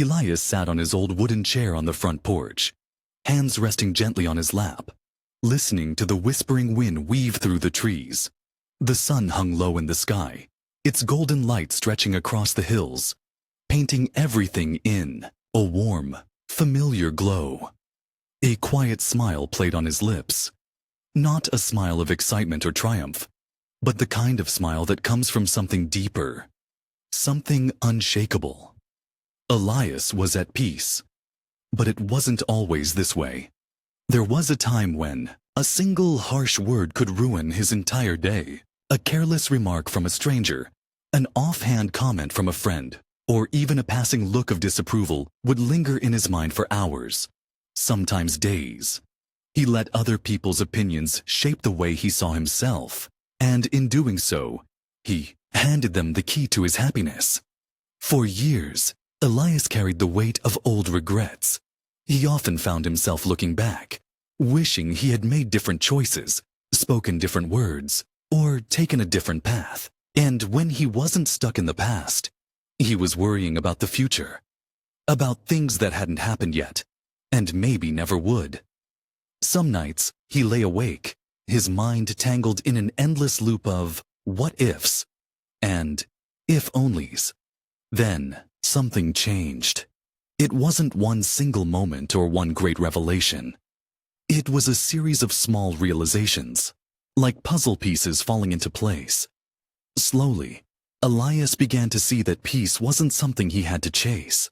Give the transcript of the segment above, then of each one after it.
Elias sat on his old wooden chair on the front porch, hands resting gently on his lap, listening to the whispering wind weave through the trees. The sun hung low in the sky, its golden light stretching across the hills, painting everything in a warm, familiar glow. A quiet smile played on his lips. Not a smile of excitement or triumph, but the kind of smile that comes from something deeper, something unshakable. Elias was at peace, but it wasn't always this way. There was a time when a single harsh word could ruin his entire day. A careless remark from a stranger, an offhand comment from a friend, or even a passing look of disapproval would linger in his mind for hours, sometimes days. He let other people's opinions shape the way he saw himself, and in doing so, he handed them the key to his happiness. For years, Elias carried the weight of old regrets. He often found himself looking back, wishing he had made different choices, spoken different words, or taken a different path. And when he wasn't stuck in the past, he was worrying about the future, about things that hadn't happened yet, and maybe never would. Some nights, he lay awake, his mind tangled in an endless loop of what-ifs and if-onlys. Then, something changed. It wasn't one single moment or one great revelation. It was a series of small realizations, like puzzle pieces falling into place. Slowly, Elias began to see that peace wasn't something he had to chase.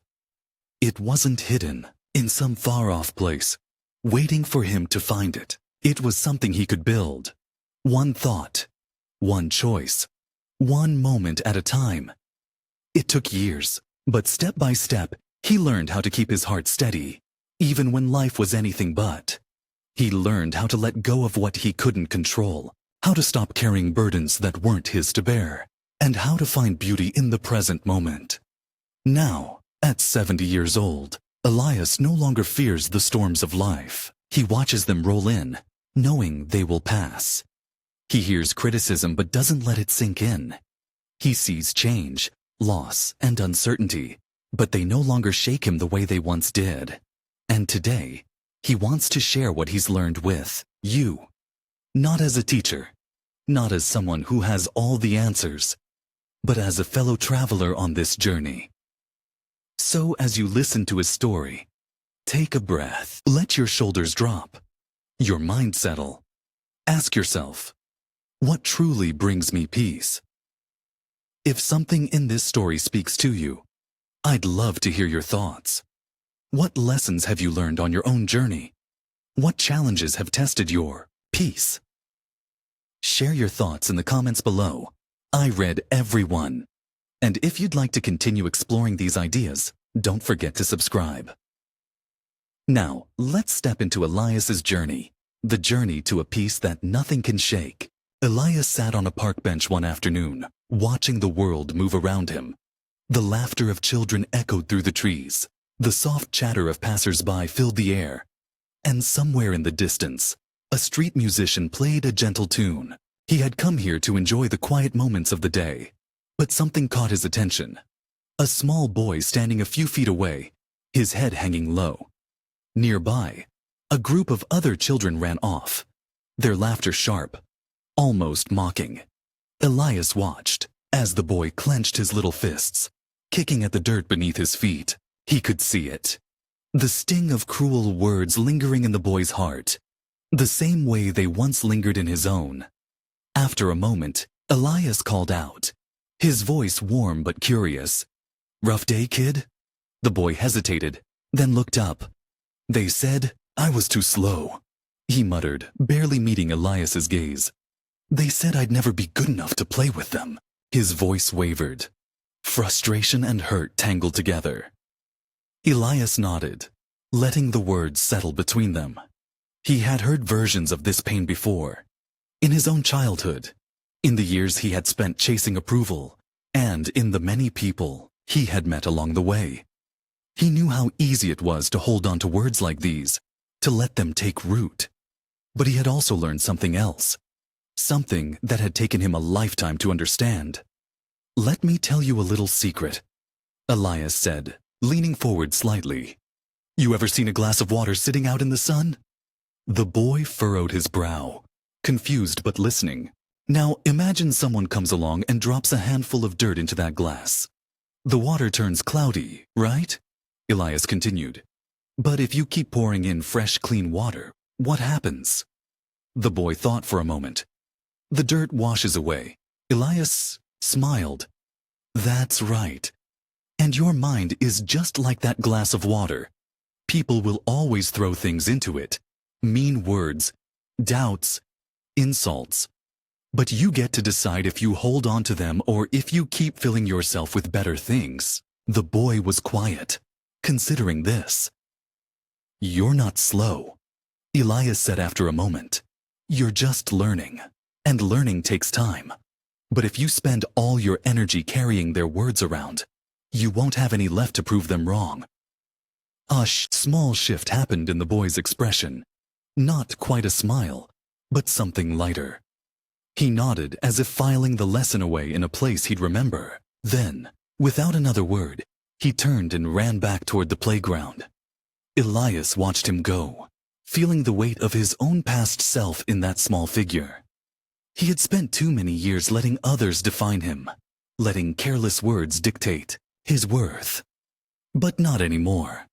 It wasn't hidden in some far-off place, waiting for him to find it. It was something he could build. One thought, one choice, one moment at a time. It took years, but step by step, he learned how to keep his heart steady, even when life was anything but. He learned how to let go of what he couldn't control, how to stop carrying burdens that weren't his to bear, and how to find beauty in the present moment. Now, at 70 years old, Elias no longer fears the storms of life. He watches them roll in, knowing they will pass. He hears criticism but doesn't let it sink in. He sees change, loss, and uncertainty, but they no longer shake him the way they once did. And today, he wants to share what he's learned with you. Not as a teacher, not as someone who has all the answers, but as a fellow traveler on this journey. So as you listen to his story, take a breath, let your shoulders drop, your mind settle. Ask yourself, what truly brings me peace? If something in this story speaks to you, I'd love to hear your thoughts. What lessons have you learned on your own journey? What challenges have tested your peace? Share your thoughts in the comments below. I read every one. And if you'd like to continue exploring these ideas, don't forget to subscribe. Now, let's step into Elias's journey, the journey to a peace that nothing can shake. Elias sat on a park bench one afternoon, watching the world move around him. The laughter of children echoed through the trees. The soft chatter of passers-by filled the air. And somewhere in the distance, a street musician played a gentle tune. He had come here to enjoy the quiet moments of the day. But something caught his attention. A small boy standing a few feet away, his head hanging low. Nearby, a group of other children ran off, their laughter sharp, almost mocking. Elias watched as the boy clenched his little fists, kicking at the dirt beneath his feet. He could see it. The sting of cruel words lingering in the boy's heart, the same way they once lingered in his own. After a moment, Elias called out, his voice warm but curious. "Rough day, kid?" The boy hesitated, then looked up. "They said I was too slow," he muttered, barely meeting Elias's gaze. "They said I'd never be good enough to play with them." His voice wavered. Frustration and hurt tangled together. Elias nodded, letting the words settle between them. He had heard versions of this pain before, in his own childhood, in the years he had spent chasing approval, and in the many people he had met along the way. He knew how easy it was to hold on to words like these, to let them take root. But he had also learned something else, something that had taken him a lifetime to understand. "Let me tell you a little secret," Elias said, leaning forward slightly. You ever seen a glass of water sitting out in the sun? The boy furrowed his brow, confused but listening. Now imagine someone comes along and drops a handful of dirt into that glass. The water turns cloudy, right? Elias continued. But if you keep pouring in fresh, clean water, what happens? The boy thought for a moment. The dirt washes away. Elias smiled. That's right. And your mind is just like that glass of water. People will always throw things into it. Mean words, doubts, insults. But you get to decide if you hold on to them or if you keep filling yourself with better things. The boy was quiet, considering this. You're not slow, Elias said after a moment. You're just learning, and learning takes time. But if you spend all your energy carrying their words around, you won't have any left to prove them wrong. A small shift happened in the boy's expression. Not quite a smile, but something lighter. He nodded as if filing the lesson away in a place he'd remember. Then, without another word, he turned and ran back toward the playground. Elias watched him go, feeling the weight of his own past self in that small figure. He had spent too many years letting others define him, letting careless words dictate his worth. But not anymore.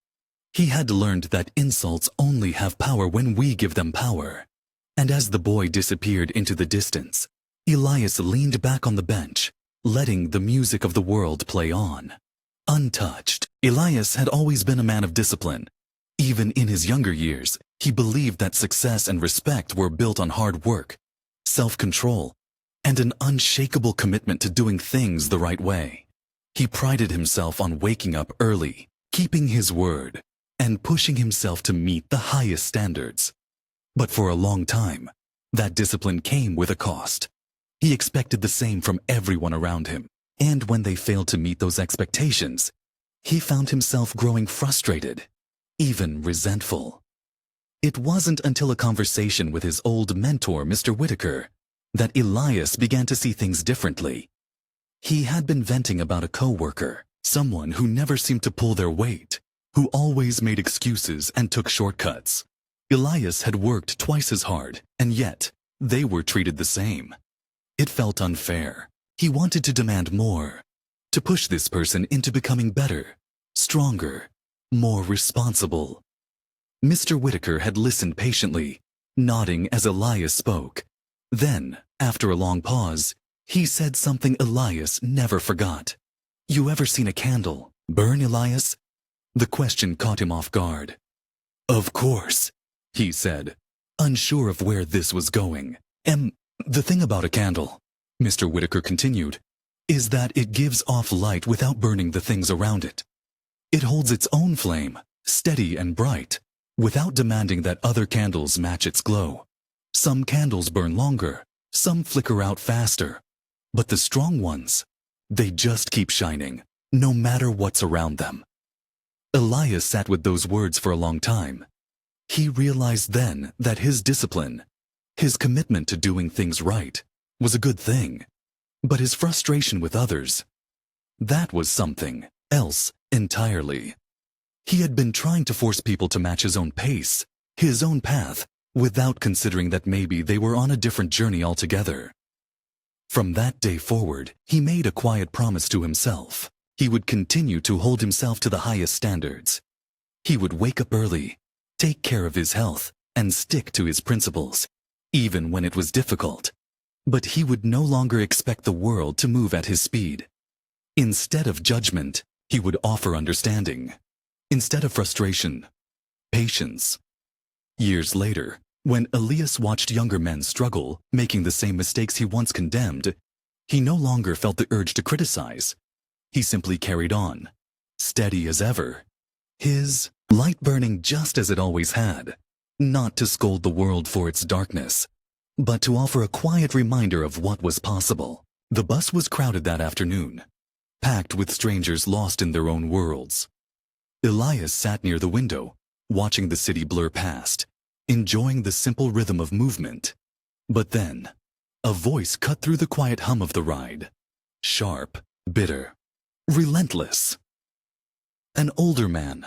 He had learned that insults only have power when we give them power. And as the boy disappeared into the distance, Elias leaned back on the bench, letting the music of the world play on. Untouched, Elias had always been a man of discipline. Even in his younger years, he believed that success and respect were built on hard work, self-control, and an unshakable commitment to doing things the right way. He prided himself on waking up early, keeping his word, and pushing himself to meet the highest standards. But for a long time, that discipline came with a cost. He expected the same from everyone around him, and when they failed to meet those expectations, he found himself growing frustrated, even resentful. It wasn't until a conversation with his old mentor, Mr. Whitaker, that Elias began to see things differently. He had been venting about a coworker, someone who never seemed to pull their weight, who always made excuses and took shortcuts. Elias had worked twice as hard, and yet they were treated the same. It felt unfair. He wanted to demand more, to push this person into becoming better, stronger, more responsible. Mr. Whitaker had listened patiently, nodding as Elias spoke. Then, after a long pause, he said something Elias never forgot. You ever seen a candle burn, Elias? The question caught him off guard. Of course, he said, unsure of where this was going. The thing about a candle, Mr. Whitaker continued, is that it gives off light without burning the things around it. It holds its own flame, steady and bright, without demanding that other candles match its glow. Some candles burn longer, some flicker out faster, but the strong ones, they just keep shining, no matter what's around them. Elias sat with those words for a long time. He realized then that his discipline, his commitment to doing things right, was a good thing. But his frustration with others, that was something else entirely. He had been trying to force people to match his own pace, his own path, without considering that maybe they were on a different journey altogether. From that day forward, he made a quiet promise to himself. He would continue to hold himself to the highest standards. He would wake up early, take care of his health, and stick to his principles, even when it was difficult. But he would no longer expect the world to move at his speed. Instead of judgment, he would offer understanding. Instead of frustration, patience. Years later, when Elias watched younger men struggle, making the same mistakes he once condemned, he no longer felt the urge to criticize. He simply carried on, steady as ever, his light burning just as it always had, not to scold the world for its darkness, but to offer a quiet reminder of what was possible. The bus was crowded that afternoon, packed with strangers lost in their own worlds. Elias sat near the window, watching the city blur past, enjoying the simple rhythm of movement. But then, a voice cut through the quiet hum of the ride. Sharp, bitter, relentless. An older man,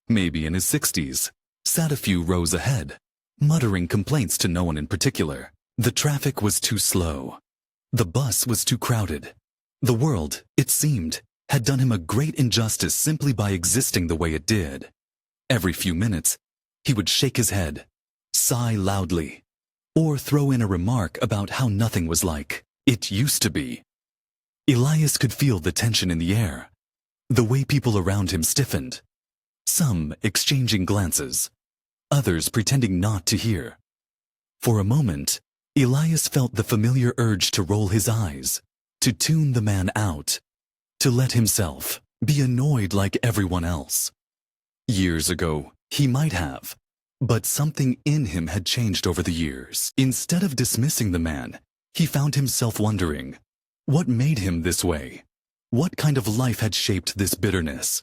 maybe in his 60s, sat a few rows ahead, muttering complaints to no one in particular. The traffic was too slow. The bus was too crowded. The world, it seemed, had done him a great injustice simply by existing the way it did. Every few minutes, he would shake his head, sigh loudly, or throw in a remark about how nothing was like it used to be. Elias could feel the tension in the air, the way people around him stiffened, some exchanging glances, others pretending not to hear. For a moment, Elias felt the familiar urge to roll his eyes, to tune the man out, to let himself be annoyed like everyone else. Years ago, he might have, but something in him had changed over the years. Instead of dismissing the man, he found himself wondering, what made him this way? What kind of life had shaped this bitterness?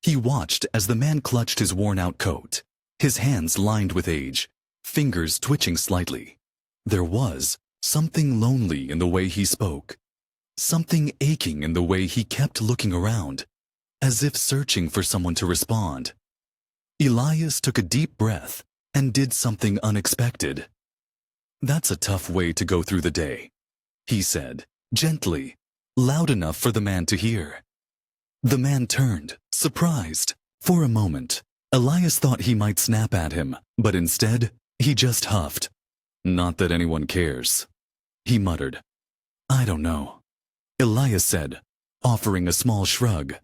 He watched as the man clutched his worn-out coat, his hands lined with age, fingers twitching slightly. There was something lonely in the way he spoke, something aching in the way he kept looking around, as if searching for someone to respond. Elias took a deep breath and did something unexpected. "That's a tough way to go through the day," he said, gently, loud enough for the man to hear. The man turned, surprised. For a moment, Elias thought he might snap at him, but instead, he just huffed. "Not that anyone cares," he muttered. "I don't know," Elias said, offering a small shrug.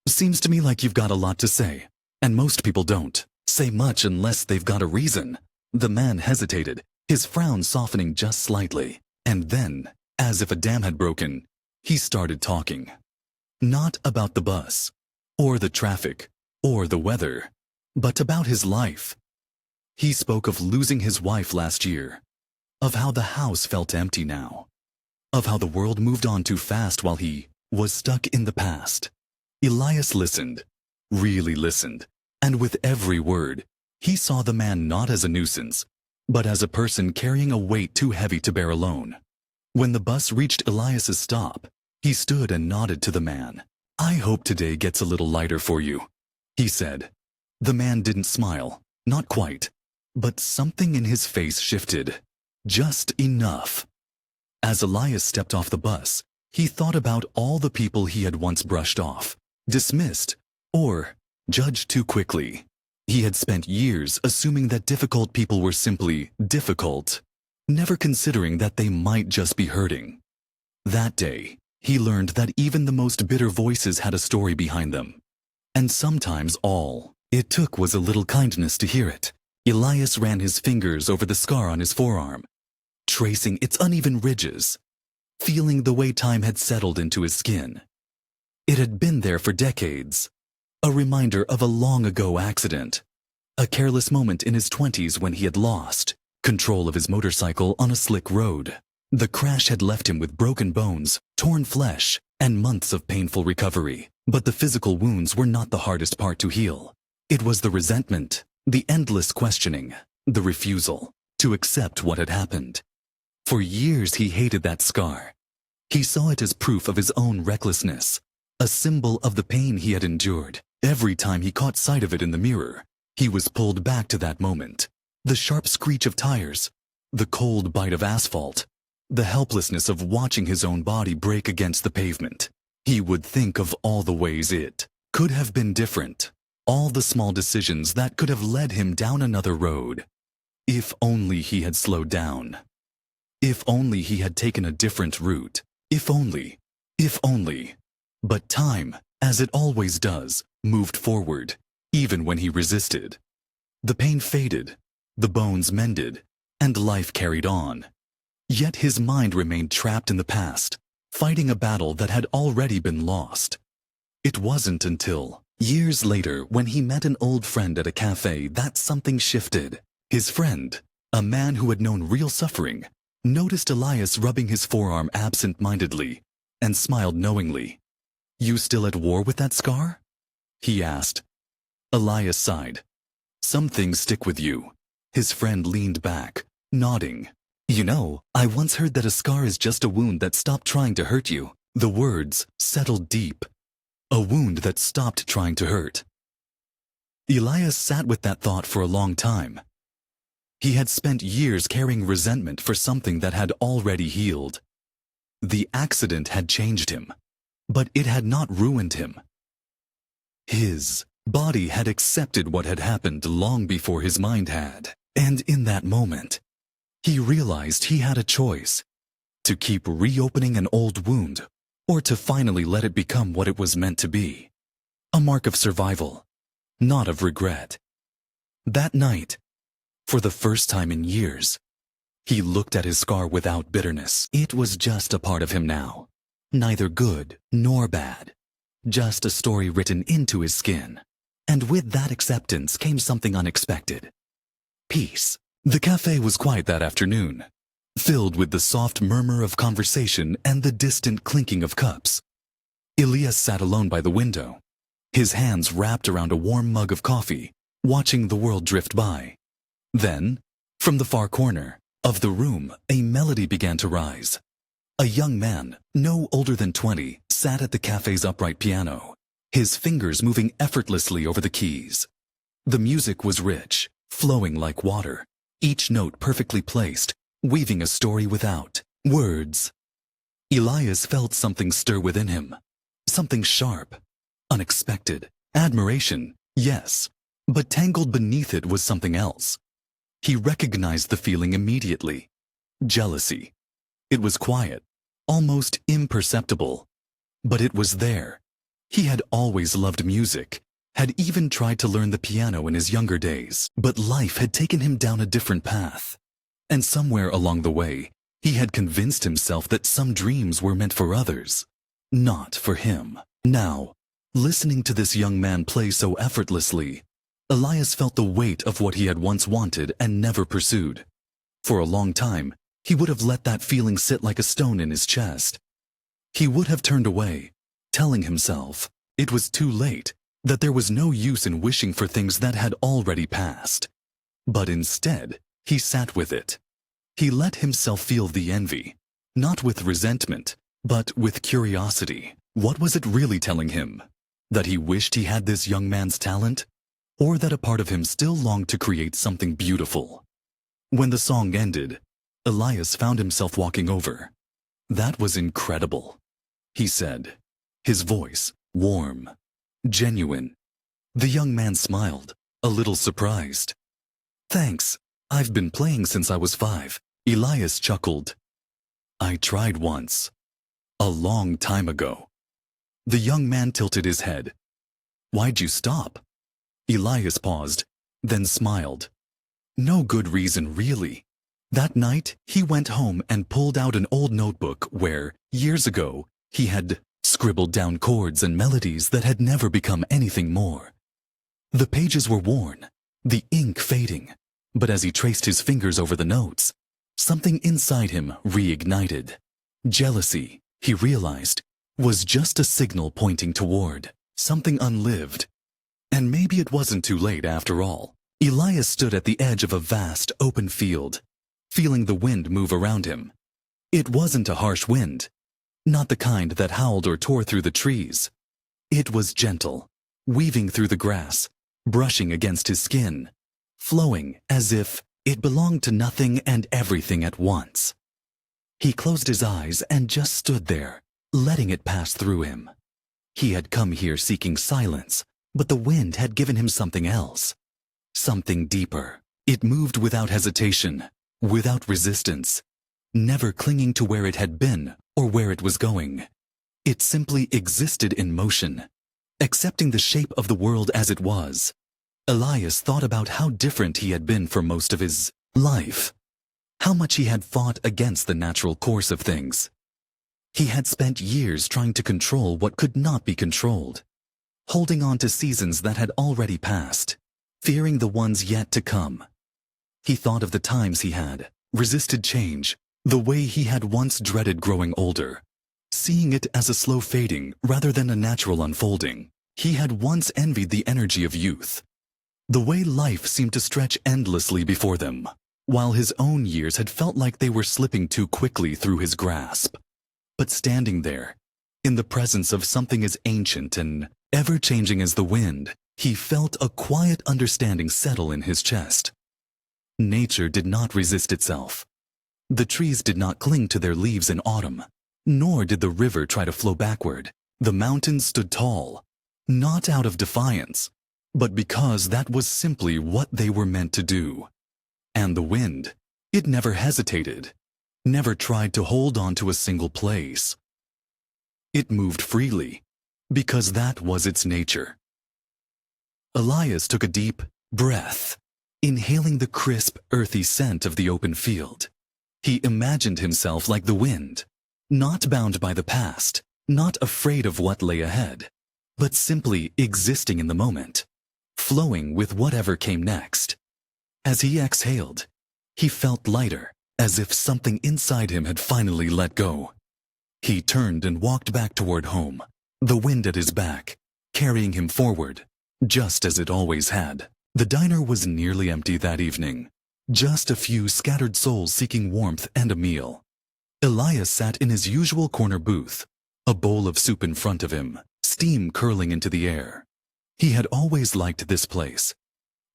"Seems to me like you've got a lot to say, and most people don't say much unless they've got a reason." The man hesitated, his frown softening just slightly, and then, as if a dam had broken, he started talking. Not about the bus, or the traffic, or the weather, but about his life. He spoke of losing his wife last year, of how the house felt empty now, of how the world moved on too fast while he was stuck in the past. Elias listened, really listened, and with every word, he saw the man not as a nuisance, but as a person carrying a weight too heavy to bear alone. When the bus reached Elias's stop, he stood and nodded to the man. "I hope today gets a little lighter for you," he said. The man didn't smile, not quite, but something in his face shifted, just enough. As Elias stepped off the bus, he thought about all the people he had once brushed off, dismissed, or judged too quickly. He had spent years assuming that difficult people were simply difficult, never considering that they might just be hurting. That day, he learned that even the most bitter voices had a story behind them. And sometimes all it took was a little kindness to hear it. Elias ran his fingers over the scar on his forearm, tracing its uneven ridges, feeling the way time had settled into his skin. It had been there for decades, a reminder of a long-ago accident, a careless moment in his 20s when he had lost control of his motorcycle on a slick road. The crash had left him with broken bones, torn flesh, and months of painful recovery. But the physical wounds were not the hardest part to heal. It was the resentment, the endless questioning, the refusal to accept what had happened. For years he hated that scar. He saw it as proof of his own recklessness, a symbol of the pain he had endured. Every time he caught sight of it in the mirror, he was pulled back to that moment. The sharp screech of tires, the cold bite of asphalt, the helplessness of watching his own body break against the pavement. He would think of all the ways it could have been different, all the small decisions that could have led him down another road. If only he had slowed down. If only he had taken a different route. If only. But time, as it always does, moved forward, even when he resisted. The pain faded, the bones mended, and life carried on. Yet his mind remained trapped in the past, fighting a battle that had already been lost. It wasn't until years later when he met an old friend at a cafe that something shifted. His friend, a man who had known real suffering, noticed Elias rubbing his forearm absent-mindedly and smiled knowingly. "You still at war with that scar?" he asked. Elias sighed. "Some things stick with you." His friend leaned back, nodding. "You know, I once heard that a scar is just a wound that stopped trying to hurt you." The words settled deep. a wound that stopped trying to hurt. Elias sat with that thought for a long time. He had spent years carrying resentment for something that had already healed. The accident had changed him, but it had not ruined him. His body had accepted what had happened long before his mind had, and in that moment, he realized he had a choice: to keep reopening an old wound, or to finally let it become what it was meant to be, a mark of survival, not of regret. That night, for the first time in years, he looked at his scar without bitterness. It was just a part of him now, neither good nor bad, just a story written into his skin. And with that acceptance came something unexpected: peace. The cafe was quiet that afternoon, filled with the soft murmur of conversation and the distant clinking of cups. Elias sat alone by the window, his hands wrapped around a warm mug of coffee, watching the world drift by. Then, from the far corner of the room, a melody began to rise. A young man, no older than 20, sat at the cafe's upright piano, his fingers moving effortlessly over the keys. The music was rich, flowing like water, each note perfectly placed, weaving a story without words. Elias felt something stir within him, something sharp, unexpected. Admiration, yes, but tangled beneath it was something else. He recognized the feeling immediately: jealousy. It was quiet, almost imperceptible, but it was there. He had always loved music, had even tried to learn the piano in his younger days, but life had taken him down a different path. And somewhere along the way, he had convinced himself that some dreams were meant for others, not for him. Now, listening to this young man play so effortlessly, Elias felt the weight of what he had once wanted and never pursued. For a long time, he would have let that feeling sit like a stone in his chest. He would have turned away, telling himself it was too late, that there was no use in wishing for things that had already passed. But instead, he sat with it. He let himself feel the envy, not with resentment, but with curiosity. What was it really telling him? That he wished he had this young man's talent? Or that a part of him still longed to create something beautiful? When the song ended, Elias found himself walking over. "That was incredible," he said, his voice warm, genuine. The young man smiled, a little surprised. "Thanks. I've been playing since I was 5. Elias chuckled. "I tried once. A long time ago." The young man tilted his head. "Why'd you stop?" Elias paused, then smiled. "No good reason, really. That night, he went home and pulled out an old notebook where, years ago, he had scribbled down chords and melodies that had never become anything more. The pages were worn, the ink fading, but as he traced his fingers over the notes, something inside him reignited. Jealousy, he realized, was just a signal pointing toward something unlived. And maybe it wasn't too late after all. Elias stood at the edge of a vast, open field, feeling the wind move around him. It wasn't a harsh wind, not the kind that howled or tore through the trees. It was gentle, weaving through the grass, brushing against his skin, flowing as if it belonged to nothing and everything at once. He closed his eyes and just stood there, letting it pass through him. He had come here seeking silence, but the wind had given him something else, something deeper. It moved without hesitation, without resistance, never clinging to where it had been or where it was going. It simply existed in motion, accepting the shape of the world as it was. Elias thought about how different he had been for most of his life, how much he had fought against the natural course of things. He had spent years trying to control what could not be controlled, holding on to seasons that had already passed, fearing the ones yet to come. He thought of the times he had resisted change, the way he had once dreaded growing older, seeing it as a slow fading rather than a natural unfolding. He had once envied the energy of youth, the way life seemed to stretch endlessly before them, while his own years had felt like they were slipping too quickly through his grasp. But standing there, In the presence of something as ancient and ever-changing as the wind, he felt a quiet understanding settle in his chest. Nature did not resist itself. The trees did not cling to their leaves in autumn, nor did the river try to flow backward. The mountains stood tall, not out of defiance, but because that was simply what they were meant to do. And the wind, it never hesitated, never tried to hold on to a single place. It moved freely, because that was its nature. Elias took a deep breath, inhaling the crisp, earthy scent of the open field. He imagined himself like the wind, not bound by the past, not afraid of what lay ahead, but simply existing in the moment, flowing with whatever came next. As he exhaled, he felt lighter, as if something inside him had finally let go. He turned and walked back toward home, the wind at his back, carrying him forward, just as it always had. The diner was nearly empty that evening, just a few scattered souls seeking warmth and a meal. Elias sat in his usual corner booth, a bowl of soup in front of him, steam curling into the air. He had always liked this place,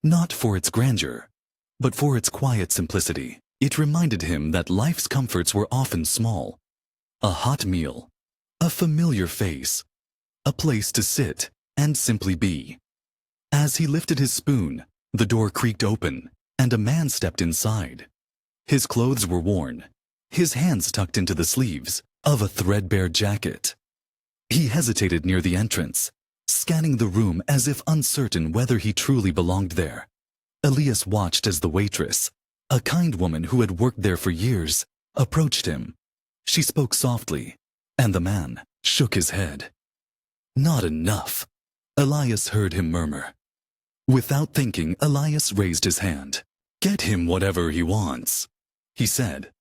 not for its grandeur, but for its quiet simplicity. It reminded him that life's comforts were often small. A hot meal, a familiar face, a place to sit and simply be. As he lifted his spoon, the door creaked open, and a man stepped inside. His clothes were worn, his hands tucked into the sleeves of a threadbare jacket. He hesitated near the entrance, scanning the room as if uncertain whether he truly belonged there. Elias watched as the waitress, a kind woman who had worked there for years, approached him. She spoke softly, and the man shook his head. "Not enough," Elias heard him murmur. Without thinking, Elias raised his hand. "Get him whatever he wants," he said.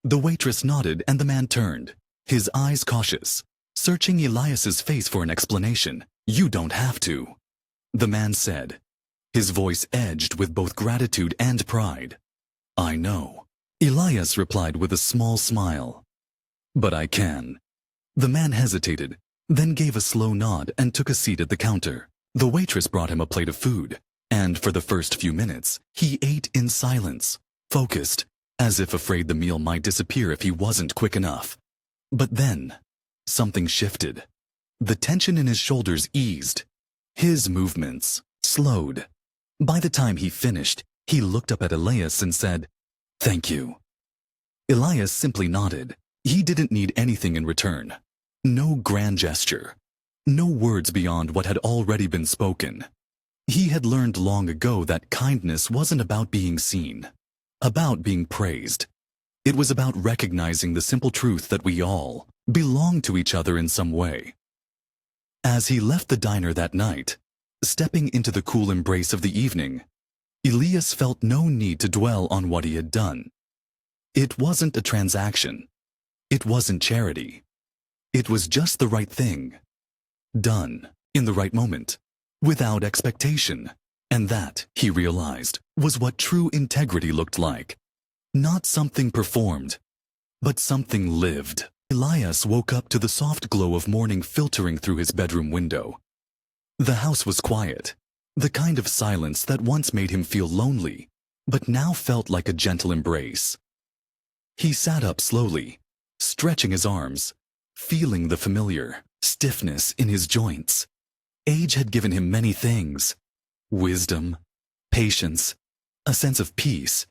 The waitress nodded and the man turned, his eyes cautious, searching Elias's face for an explanation. "You don't have to," the man said, his voice edged with both gratitude and pride. "I know," Elias replied with a small smile. "But I can." The man hesitated, then gave a slow nod and took a seat at the counter. The waitress brought him a plate of food, and for the first few minutes, he ate in silence, focused, as if afraid the meal might disappear if he wasn't quick enough. But then, something shifted. The tension in his shoulders eased. His movements slowed. By the time he finished, he looked up at Elias and said, "Thank you." Elias simply nodded. He didn't need anything in return. No grand gesture. No words beyond what had already been spoken. He had learned long ago that kindness wasn't about being seen, about being praised. It was about recognizing the simple truth that we all belong to each other in some way. As he left the diner that night, stepping into the cool embrace of the evening, Elias felt no need to dwell on what he had done. It wasn't a transaction. It wasn't charity. It was just the right thing, done in the right moment, without expectation. And that, he realized, was what true integrity looked like. Not something performed, but something lived. Elias woke up to the soft glow of morning filtering through his bedroom window. The house was quiet, the kind of silence that once made him feel lonely, but now felt like a gentle embrace. He sat up slowly, stretching his arms, feeling the familiar stiffness in his joints. Age had given him many things: wisdom, patience, a sense of peace,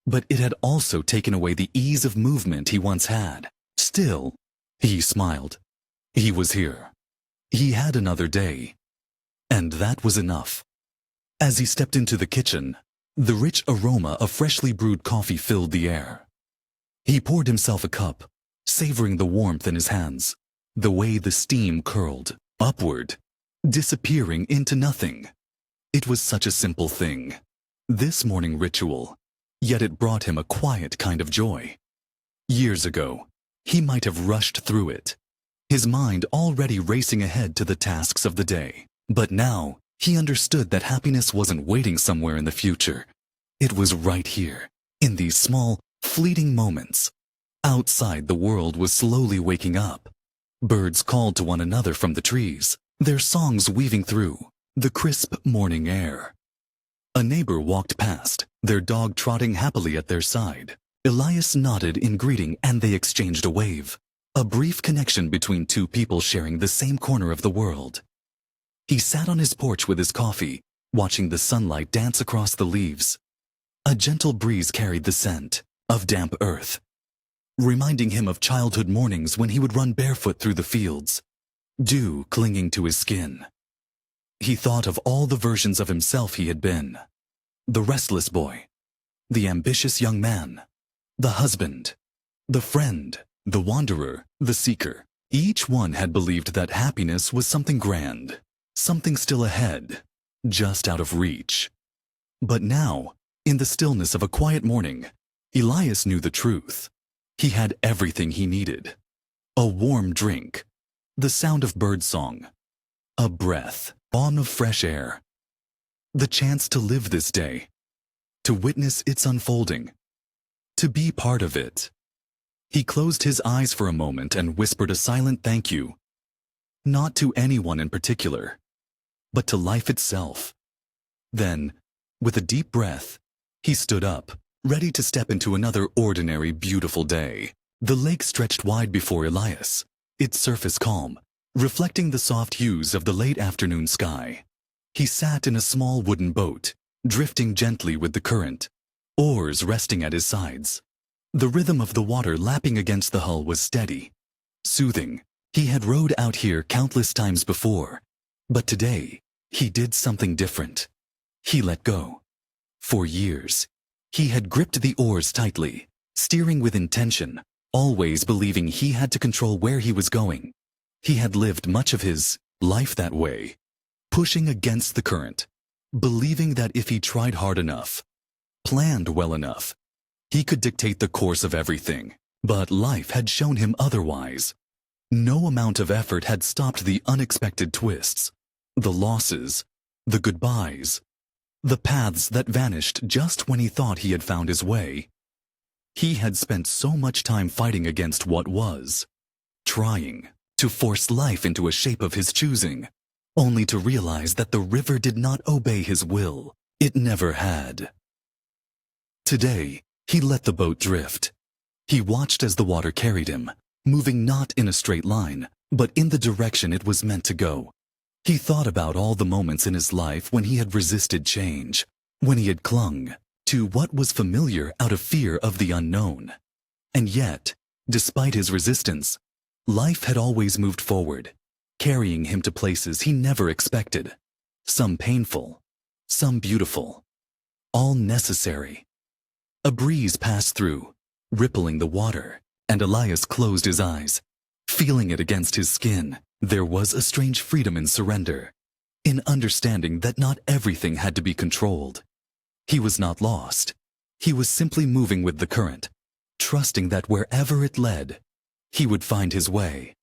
but it had also taken away the ease of movement he once had. Still, he smiled. He was here. He had another day. And that was enough. As he stepped into the kitchen, the rich aroma of freshly brewed coffee filled the air. He poured himself a cup, savoring the warmth in his hands, the way the steam curled upward, disappearing into nothing. It was such a simple thing, this morning ritual, yet it brought him a quiet kind of joy. Years ago, he might have rushed through it, his mind already racing ahead to the tasks of the day. But now, he understood that happiness wasn't waiting somewhere in the future. It was right here, in these small, fleeting moments. Outside, the world was slowly waking up, Birds called to one another from the trees, their songs weaving through the crisp morning air. A neighbor walked past, their dog trotting happily at their side. Elias nodded in greeting and they exchanged a wave. A brief connection between two people sharing the same corner of the world. He sat on his porch with his coffee, watching the sunlight dance across the leaves. A gentle breeze carried the scent of damp earth, reminding him of childhood mornings when he would run barefoot through the fields, dew clinging to his skin. He thought of all the versions of himself he had been. The restless boy, the ambitious young man, the husband, the friend, the wanderer, the seeker. Each one had believed that happiness was something grand, something still ahead, just out of reach. But now, in the stillness of a quiet morning, Elias knew the truth. He had everything he needed. A warm drink, the sound of birdsong, a breath, on of fresh air. The chance to live this day, to witness its unfolding, to be part of it. He closed his eyes for a moment and whispered a silent thank you. Not to anyone in particular, but to life itself. Then, with a deep breath, he stood up, ready to step into another ordinary, beautiful day. The lake stretched wide before Elias, its surface calm, reflecting the soft hues of the late afternoon sky. He sat in a small wooden boat, drifting gently with the current, oars resting at his sides. The rhythm of the water lapping against the hull was steady, soothing. He had rowed out here countless times before, but today, he did something different. He let go. For years, he had gripped the oars tightly, steering with intention, always believing he had to control where he was going. He had lived much of his life that way, pushing against the current, believing that if he tried hard enough, planned well enough, he could dictate the course of everything. But life had shown him otherwise. No amount of effort had stopped the unexpected twists, the losses, the goodbyes, the paths that vanished just when he thought he had found his way. He had spent so much time fighting against what was, trying to force life into a shape of his choosing, only to realize that the river did not obey his will. It never had. Today, he let the boat drift. He watched as the water carried him, moving not in a straight line, but in the direction it was meant to go. He thought about all the moments in his life when he had resisted change, when he had clung to what was familiar out of fear of the unknown. And yet, despite his resistance, life had always moved forward, carrying him to places he never expected. Some painful, some beautiful, all necessary. A breeze passed through, rippling the water, and Elias closed his eyes. Feeling it against his skin, there was a strange freedom in surrender, in understanding that not everything had to be controlled. He was not lost. He was simply moving with the current, trusting that wherever it led, he would find his way.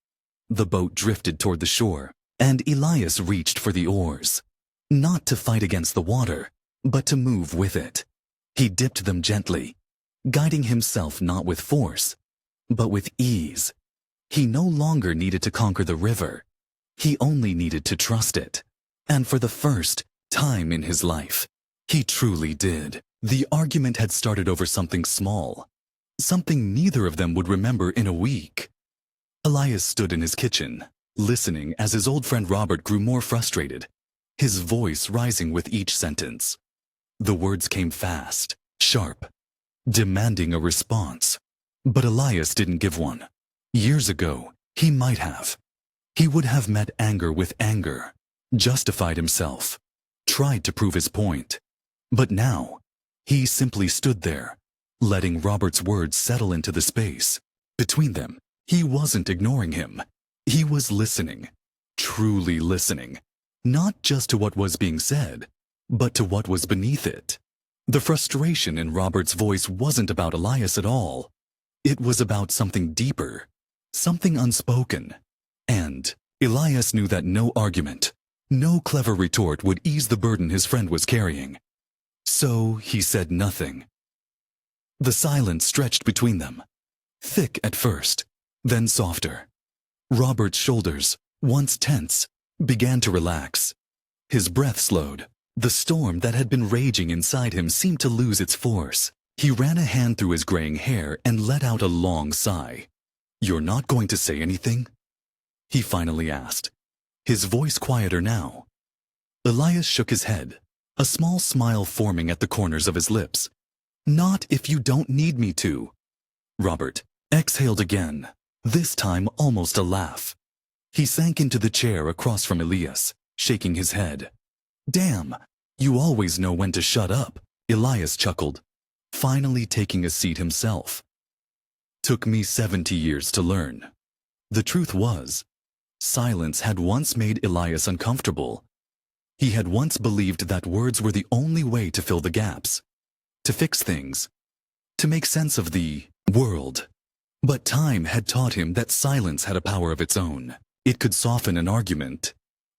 The boat drifted toward the shore, and Elias reached for the oars, not to fight against the water, but to move with it. He dipped them gently, guiding himself not with force, but with ease. He no longer needed to conquer the river. He only needed to trust it. And for the first time in his life, he truly did. The argument had started over something small, something neither of them would remember in a week. Elias stood in his kitchen, listening as his old friend Robert grew more frustrated, his voice rising with each sentence. The words came fast, sharp, demanding a response. But Elias didn't give one. Years ago, he might have. He would have met anger with anger, justified himself, tried to prove his point. But now, he simply stood there, letting Robert's words settle into the space between them. He wasn't ignoring him. He was listening, truly listening, not just to what was being said, but to what was beneath it. The frustration in Robert's voice wasn't about Elias at all. It was about something deeper, something unspoken. And Elias knew that no argument, no clever retort would ease the burden his friend was carrying. So he said nothing. The silence stretched between them, thick at first, then softer. Robert's shoulders, once tense, began to relax. His breath slowed. The storm that had been raging inside him seemed to lose its force. He ran a hand through his graying hair and let out a long sigh. "You're not going to say anything?" he finally asked, his voice quieter now. Elias shook his head, a small smile forming at the corners of his lips. "Not if you don't need me to." Robert exhaled again, this time almost a laugh. He sank into the chair across from Elias, shaking his head. "Damn, you always know when to shut up," Elias chuckled, finally taking a seat himself. "Took me 70 years to learn." The truth was, silence had once made Elias uncomfortable. He had once believed that words were the only way to fill the gaps, to fix things, to make sense of the world. But time had taught him that silence had a power of its own. It could soften an argument,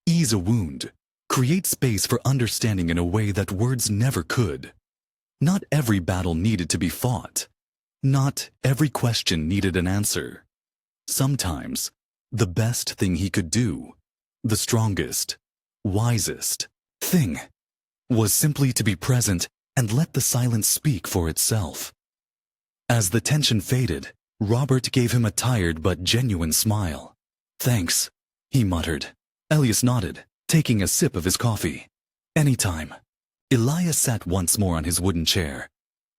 ease a wound, create space for understanding in a way that words never could. Not every battle needed to be fought. Not every question needed an answer. Sometimes, the best thing he could do, the strongest, wisest thing, was simply to be present and let the silence speak for itself. As the tension faded, Robert gave him a tired but genuine smile. "Thanks," he muttered. Elias nodded, taking a sip of his coffee. "Anytime." Elias sat once more on his wooden chair,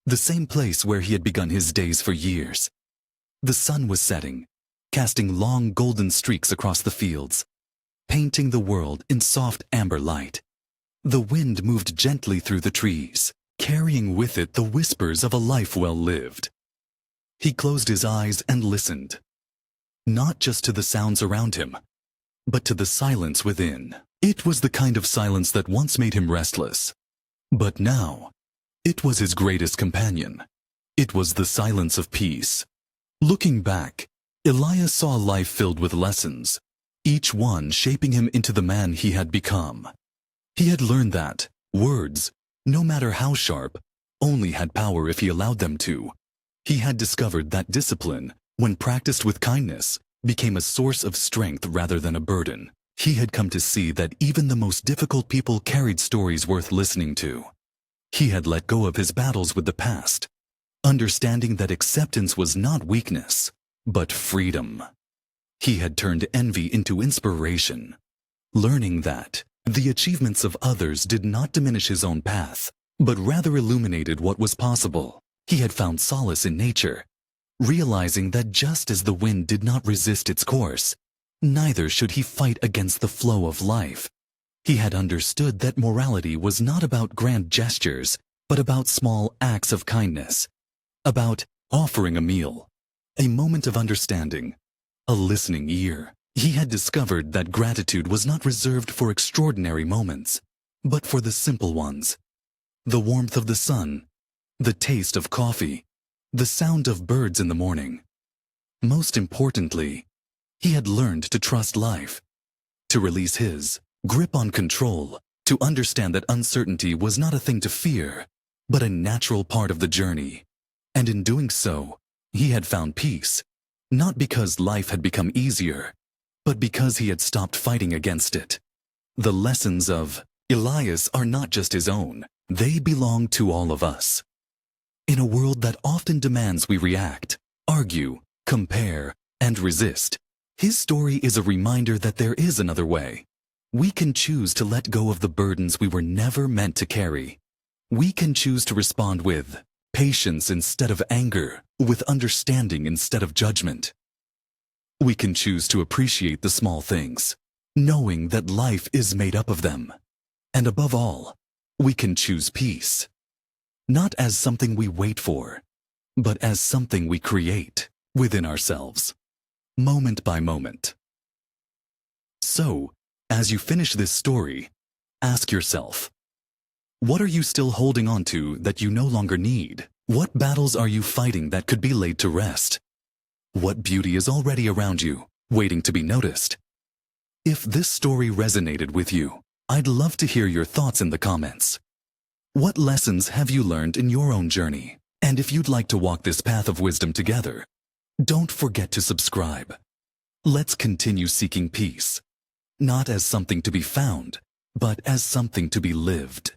the same place where he had begun his days for years. The sun was setting, casting long golden streaks across the fields, painting the world in soft amber light. The wind moved gently through the trees, carrying with it the whispers of a life well lived. He closed his eyes and listened, not just to the sounds around him, but to the silence within. It was the kind of silence that once made him restless. But now, it was his greatest companion. It was the silence of peace. Looking back, Elias saw a life filled with lessons, each one shaping him into the man he had become. He had learned that words, no matter how sharp, only had power if he allowed them to. He had discovered that discipline, when practiced with kindness, became a source of strength rather than a burden. He had come to see that even the most difficult people carried stories worth listening to. He had let go of his battles with the past, understanding that acceptance was not weakness, but freedom. He had turned envy into inspiration, learning that the achievements of others did not diminish his own path, but rather illuminated what was possible. He had found solace in nature, realizing that just as the wind did not resist its course, neither should he fight against the flow of life. He had understood that morality was not about grand gestures, but about small acts of kindness, about offering a meal, a moment of understanding, a listening ear. He had discovered that gratitude was not reserved for extraordinary moments, but for the simple ones. The warmth of the sun, the taste of coffee, the sound of birds in the morning. Most importantly, he had learned to trust life, to release his grip on control, to understand that uncertainty was not a thing to fear, but a natural part of the journey. And in doing so, he had found peace, not because life had become easier, but because he had stopped fighting against it. The lessons of Elias are not just his own, they belong to all of us. In a world that often demands we react, argue, compare, and resist, his story is a reminder that there is another way. We can choose to let go of the burdens we were never meant to carry. We can choose to respond with patience instead of anger, with understanding instead of judgment. We can choose to appreciate the small things, knowing that life is made up of them. And above all, we can choose peace, not as something we wait for, but as something we create within ourselves, moment by moment. So, as you finish this story, ask yourself, what are you still holding on to that you no longer need? What battles are you fighting that could be laid to rest? What beauty is already around you, waiting to be noticed? If this story resonated with you, I'd love to hear your thoughts in the comments. What lessons have you learned in your own journey? And if you'd like to walk this path of wisdom together, don't forget to subscribe. Let's continue seeking peace, not as something to be found, but as something to be lived.